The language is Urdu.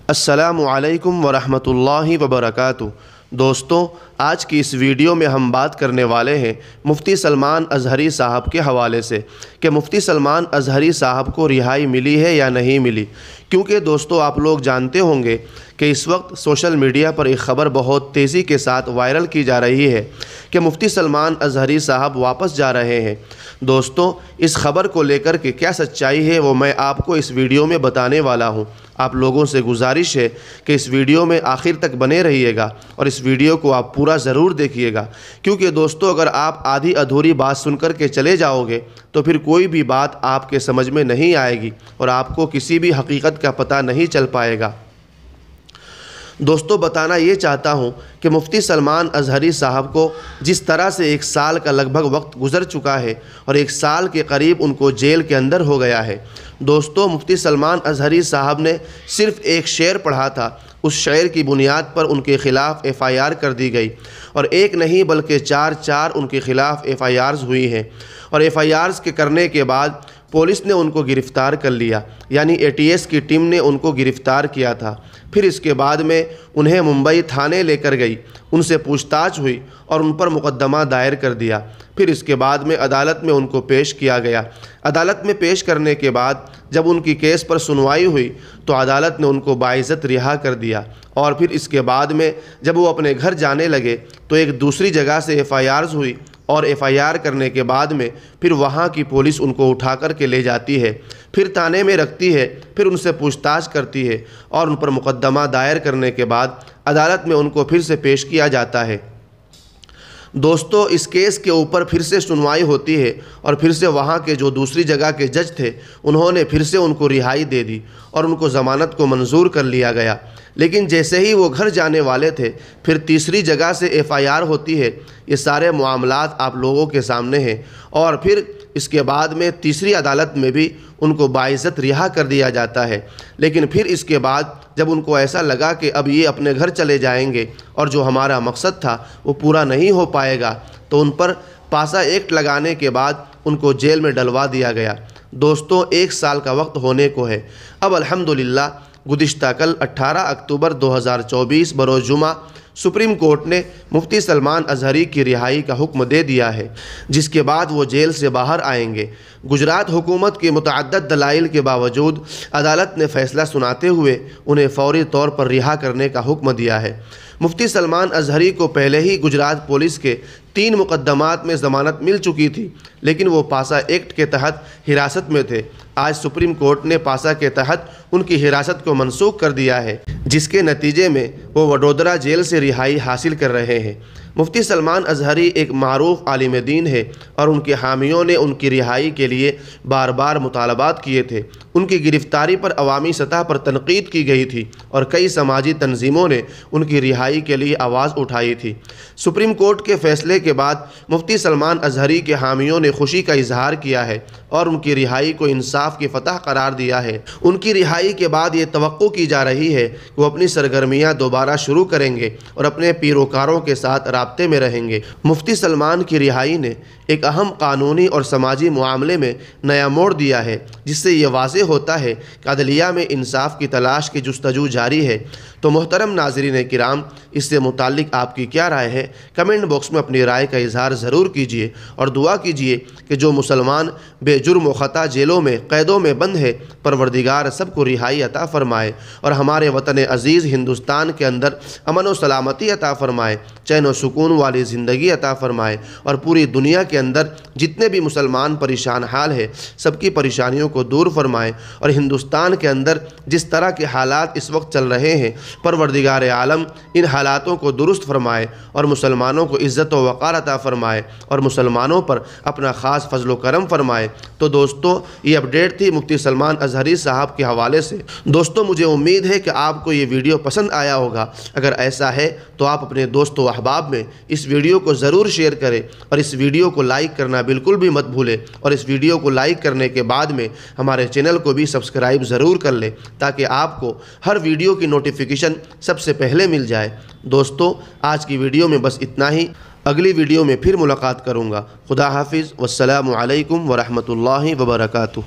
السلام علیکم ورحمۃ اللہ وبرکاتہ۔ دوستوں، آج کی اس ویڈیو میں ہم بات کرنے والے ہیں مفتی سلمان اظہری صاحب کے حوالے سے کہ مفتی سلمان اظہری صاحب کو رہائی ملی ہے یا نہیں ملی، کیونکہ دوستوں آپ لوگ جانتے ہوں گے کہ اس وقت سوشل میڈیا پر ایک خبر بہت تیزی کے ساتھ وائرل کی جا رہی ہے کہ مفتی سلمان اظہری صاحب واپس جا رہے ہیں۔ دوستوں، اس خبر کو لے کر کے کیا سچائی ہے وہ میں آپ کو اس ویڈیو میں بتانے والا ہوں۔ آپ لوگوں سے گزارش ہے کہ اس ویڈیو میں آخر تک بنے رہیے گا اور اس ویڈیو کو آپ پورا ضرور دیکھیے گا، کیونکہ دوستوں اگر آپ آدھی ادھوری بات سن کر کے چلے جاؤ گے تو پھر کوئی بھی بات آپ کے سمجھ میں نہیں آئے گی اور آپ کو کسی بھی حقیقت کا پتہ نہیں چل پائے گا۔ دوستوں، بتانا یہ چاہتا ہوں کہ مفتی سلمان اظہری صاحب کو جس طرح سے 1 سال کا لگ بھگ وقت گزر چکا ہے اور 1 سال کے قریب ان کو جیل کے اندر ہو گیا ہے۔ دوستوں، مفتی سلمان اظہری صاحب نے صرف ایک شعر پڑھا تھا، اس شعر کی بنیاد پر ان کے خلاف FIR کر دی گئی اور ایک نہیں بلکہ 4 ان کے خلاف FIRs ہوئی ہیں، اور FIRs کے کرنے کے بعد پولیس نے ان کو گرفتار کر لیا، یعنی ATS کی ٹیم نے ان کو گرفتار کیا تھا۔ پھر اس کے بعد میں انہیں ممبئی تھانے لے کر گئی، ان سے پوچھ تاچھ ہوئی اور ان پر مقدمہ دائر کر دیا۔ پھر اس کے بعد میں عدالت میں ان کو پیش کیا گیا۔ عدالت میں پیش کرنے کے بعد جب ان کی کیس پر سنوائی ہوئی تو عدالت نے ان کو باعزت رہا کر دیا، اور پھر اس کے بعد میں جب وہ اپنے گھر جانے لگے تو ایک دوسری جگہ سے FIRs ہوئی، اور FIR کرنے کے بعد میں پھر وہاں کی پولیس ان کو اٹھا کر کے لے جاتی ہے، پھر تانے میں رکھتی ہے، پھر ان سے پوچھ تاچھ کرتی ہے اور ان پر مقدمہ دائر کرنے کے بعد عدالت میں ان کو پھر سے پیش کیا جاتا ہے۔ دوستوں، اس کیس کے اوپر پھر سے سنوائی ہوتی ہے اور پھر سے وہاں کے جو دوسری جگہ کے جج تھے انہوں نے پھر سے ان کو رہائی دے دی اور ان کو ضمانت کو منظور کر لیا گیا۔ لیکن جیسے ہی وہ گھر جانے والے تھے پھر تیسری جگہ سے FIR ہوتی ہے۔ یہ سارے معاملات آپ لوگوں کے سامنے ہیں، اور پھر اس کے بعد میں تیسری عدالت میں بھی ان کو باعزت رہا کر دیا جاتا ہے۔ لیکن پھر اس کے بعد جب ان کو ایسا لگا کہ اب یہ اپنے گھر چلے جائیں گے اور جو ہمارا مقصد تھا وہ پورا نہیں ہو پائے گا، تو ان پر پاسا ایکٹ لگانے کے بعد ان کو جیل میں ڈلوا دیا گیا۔ دوستوں، 1 سال کا وقت ہونے کو ہے۔ اب الحمدللہ گزشتہ کل 18 اکتوبر 2024 بروز جمعہ سپریم کورٹ نے مفتی سلمان اظہری کی رہائی کا حکم دے دیا ہے، جس کے بعد وہ جیل سے باہر آئیں گے۔ گجرات حکومت کے متعدد دلائل کے باوجود عدالت نے فیصلہ سناتے ہوئے انہیں فوری طور پر رہا کرنے کا حکم دیا ہے۔ مفتی سلمان اظہری کو پہلے ہی گجرات پولیس کے 3 مقدمات میں ضمانت مل چکی تھی، لیکن وہ پاسا ایکٹ کے تحت حراست میں تھے۔ آج سپریم کورٹ نے پاسا کے تحت ان کی حراست کو منسوخ کر دیا ہے، جس کے نتیجے میں وہ وڈودرا جیل سے رہائی حاصل کر رہے ہیں۔ مفتی سلمان اظہری ایک معروف عالم دین ہے اور ان کے حامیوں نے ان کی رہائی کے لیے بار بار مطالبات کیے تھے۔ ان کی گرفتاری پر عوامی سطح پر تنقید کی گئی تھی اور کئی سماجی تنظیموں نے ان کی رہائی کے لیے آواز اٹھائی تھی۔ سپریم کورٹ کے فیصلے کے بعد مفتی سلمان اظہری کے حامیوں نے خوشی کا اظہار کیا ہے اور ان کی رہائی کو انصاف کی فتح قرار دیا ہے۔ ان کی رہائی کے بعد یہ توقع کی جا رہی ہے کہ وہ اپنی سرگرمیاں دوبارہ شروع کریں گے اور اپنے پیروکاروں کے ساتھ رابطے میں رہیں گے۔ مفتی سلمان کی رہائی نے ایک اہم قانونی اور سماجی معاملے میں نیا موڑ دیا ہے، جس سے یہ واضح ہوتا ہے کہ عدلیہ میں انصاف کی تلاش کی جستجو جاری ہے۔ تو محترم ناظرین کرام، اس سے متعلق آپ کی کیا رائے ہے؟ کمنٹ باکس میں اپنی رائے کا اظہار ضرور کیجیے اور دعا کیجیے کہ جو مسلمان بے جرم و خطا جیلوں میں قیدوں میں بند ہے، پروردگار سب کو رہائی عطا فرمائے اور ہمارے وطن عزیز ہندوستان کے اندر امن و سلامتی عطا فرمائے، چین و سکون والی زندگی عطا فرمائے، اور پوری دنیا کے اندر جتنے بھی مسلمان پریشان حال ہے سب کی پریشانیوں کو دور فرمائے، اور ہندوستان کے اندر جس طرح کے حالات اس وقت چل رہے ہیں پروردگار عالم ان حالاتوں کو درست فرمائے اور مسلمانوں کو عزت و وقار عطا فرمائے اور مسلمانوں پر اپنا خاص فضل و کرم فرمائے۔ تو دوستوں، یہ اپڈیٹ تھی مفتی سلمان اظہری صاحب کے حوالے سے۔ دوستوں، مجھے امید ہے کہ آپ کو یہ ویڈیو پسند آیا ہوگا۔ اگر ایسا ہے تو آپ اپنے دوست و احباب میں اس ویڈیو کو ضرور شیئر کریں اور اس ویڈیو کو لائک کرنا بالکل بھی مت بھولیں، اور اس ویڈیو کو لائک کرنے کے بعد میں ہمارے چینل کو بھی سبسکرائب ضرور کر لیں تاکہ آپ کو ہر ویڈیو کی نوٹیفیکیشن سب سے پہلے مل جائے۔ دوستوں، آج کی ویڈیو میں بس اتنا ہی۔ اگلی ویڈیو میں پھر ملاقات کروں گا۔ خدا حافظ، والسلام علیکم ورحمۃ اللہ وبرکاتہ۔